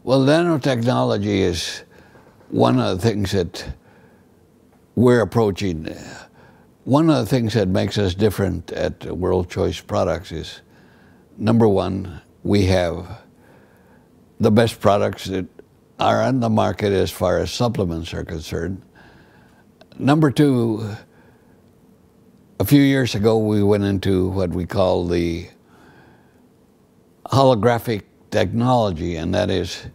Well, nanotechnology is one of the things that we're approaching. One of the things that makes us different at World Choice Products is, number one, we have the best products that are on the market as far as supplements are concerned. Number two, a few years ago we went into what we call the holographic technology, and that is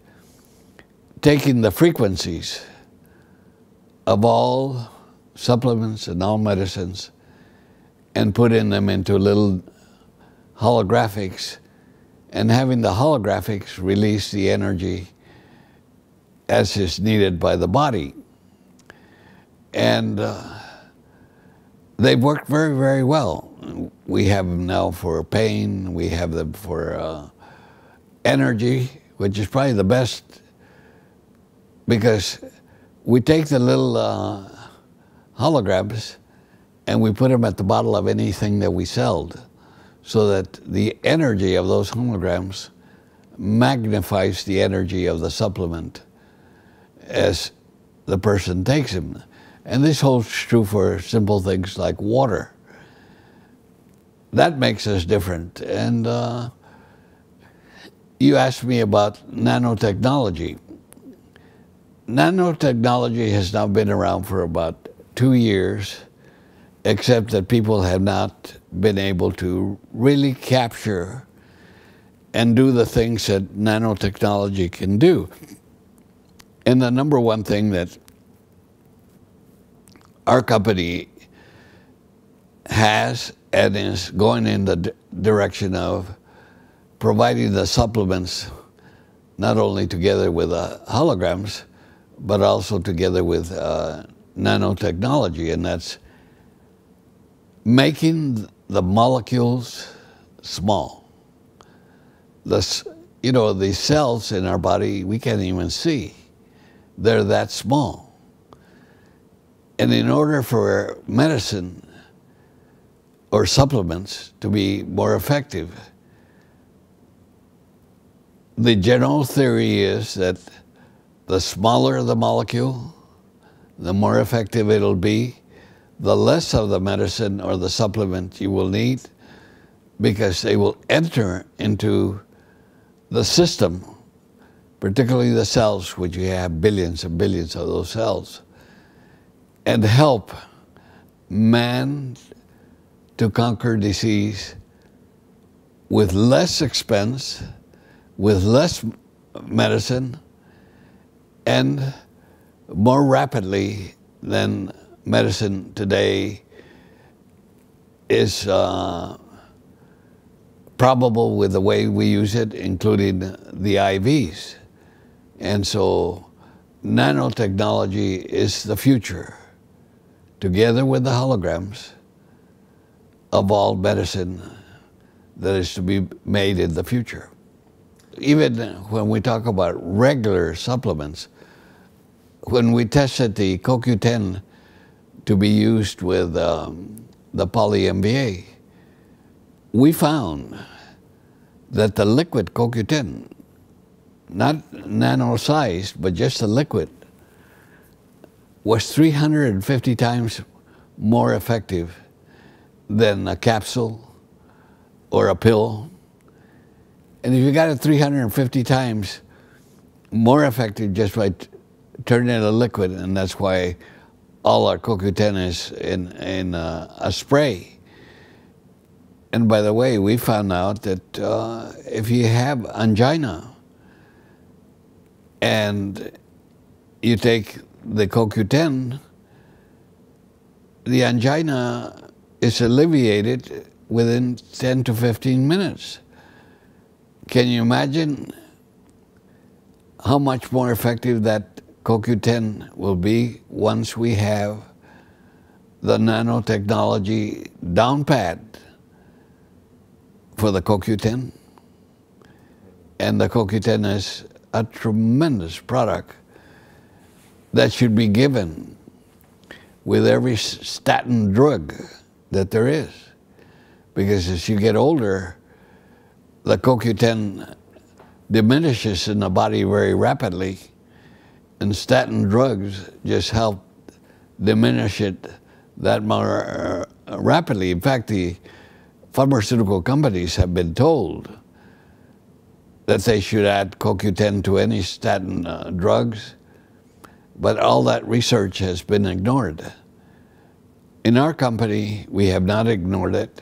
taking the frequencies of all supplements and all medicines and putting them into little holographics and having the holographics release the energy as is needed by the body. And they've worked very, very well. We have them now for pain, we have them for energy, which is probably the best, because we take the little holograms and we put them at the bottom of anything that we sell, so that the energy of those holograms magnifies the energy of the supplement as the person takes them. And this holds true for simple things like water. That makes us different. And you asked me about nanotechnology. Nanotechnology has now been around for about 2 years, except that people have not been able to really capture and do the things that nanotechnology can do. And the number one thing that our company has and is going in the direction of providing the supplements not only together with holograms, but also together with nanotechnology, and that's making the molecules small. You know, the cells in our body, we can't even see. They're that small. And in order for medicine or supplements to be more effective, the general theory is that the smaller the molecule, the more effective it'll be, the less of the medicine or the supplement you will need, because they will enter into the system, particularly the cells, which you have billions and billions of those cells, and help man to conquer disease with less expense, with less medicine, and more rapidly than medicine today is probable with the way we use it, including the IVs. And so nanotechnology is the future, together with the holograms, of all medicine that is to be made in the future. Even when we talk about regular supplements, when we tested the CoQ10 to be used with the poly-MVA, we found that the liquid CoQ10, not nano-sized, but just the liquid, was 350 times more effective than a capsule or a pill. And if you got it 350 times more effective just by turning it a liquid, and that's why all our CoQ10 is in a spray. And by the way, we found out that if you have angina and you take the CoQ10, the angina is alleviated within 10 to 15 minutes. Can you imagine how much more effective that CoQ10 will be once we have the nanotechnology down pat for the CoQ10? And the CoQ10 is a tremendous product that should be given with every statin drug that there is. Because as you get older, the CoQ10 diminishes in the body very rapidly, and statin drugs just help diminish it that more rapidly. In fact, the pharmaceutical companies have been told that they should add CoQ10 to any statin drugs, but all that research has been ignored. In our company, we have not ignored it,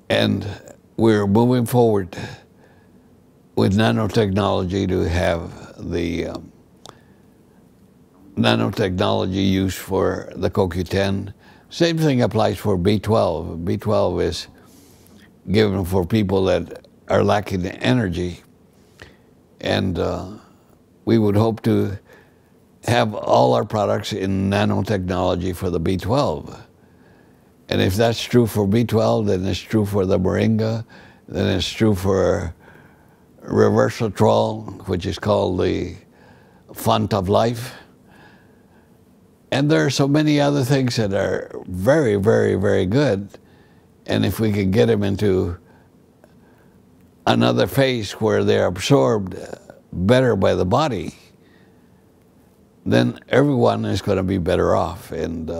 and we're moving forward with nanotechnology to have the nanotechnology used for the CoQ10. Same thing applies for B12. B12 is given for people that are lacking energy, and we would hope to have all our products in nanotechnology for the B12. And if that's true for B12, then it's true for the moringa, then it's true for resveratrol, which is called the font of life. And there are so many other things that are very, very, very good. And if we can get them into another phase where they're absorbed better by the body, then everyone is going to be better off. And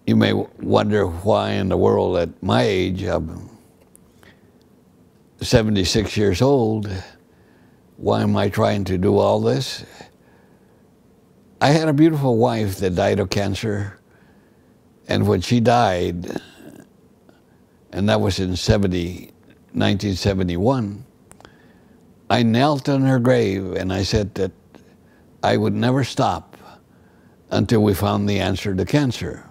you may wonder why in the world at my age, I'm 76 years old, why am I trying to do all this? I had a beautiful wife that died of cancer, and when she died, and that was in 1971, I knelt on her grave and I said that I would never stop until we found the answer to cancer.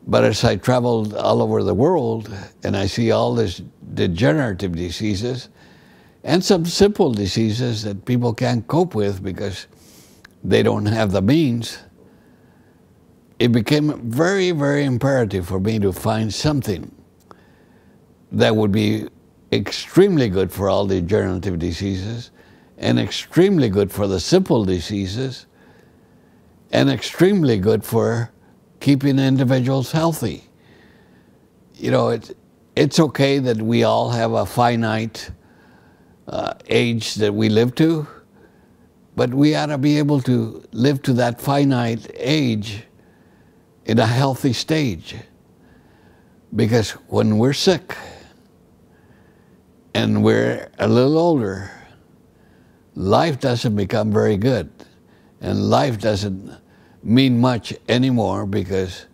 But as I traveled all over the world and I see all these degenerative diseases and some simple diseases that people can't cope with because they don't have the means, it became very, very imperative for me to find something that would be extremely good for all degenerative diseases, and extremely good for the simple diseases, and extremely good for keeping individuals healthy. You know, it's okay that we all have a finite age that we live to, but we ought to be able to live to that finite age in a healthy stage. Because when we're sick and we're a little older, life doesn't become very good, and life doesn't mean much anymore because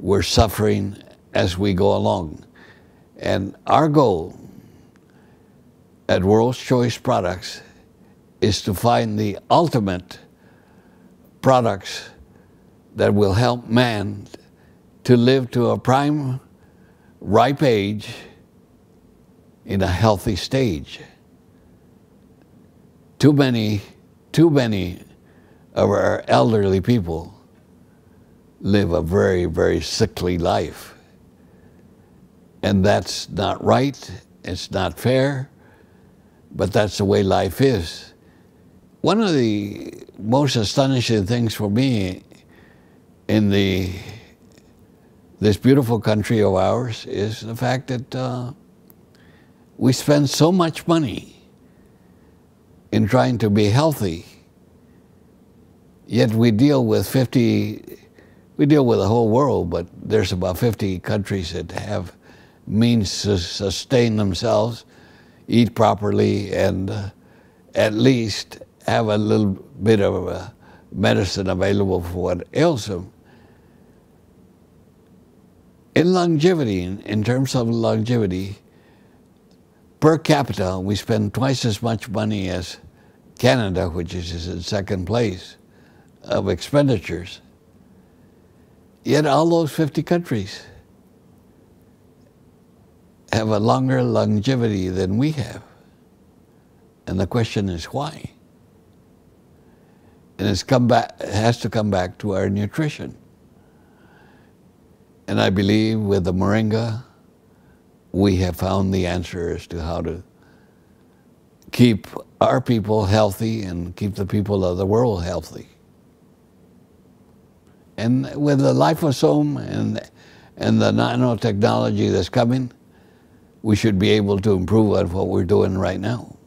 we're suffering as we go along. And our goal at World's Choice Products is to find the ultimate products that will help man to live to a prime, ripe age in a healthy stage. Too many of our elderly people live a very, very sickly life. And that's not right, it's not fair, but that's the way life is. One of the most astonishing things for me in this beautiful country of ours is the fact that we spend so much money in trying to be healthy, yet we deal with the whole world, but there's about 50 countries that have means to sustain themselves, eat properly, and at least have a little bit of medicine available for what ails them. In longevity, in terms of longevity, per capita, we spend twice as much money as Canada, which is in second place of expenditures. Yet all those 50 countries have a longer longevity than we have. And the question is why? And it has to come back to our nutrition. And I believe with the moringa, we have found the answer as to how to keep our people healthy and keep the people of the world healthy. And with the lifosome and the nanotechnology that's coming, we should be able to improve on what we're doing right now.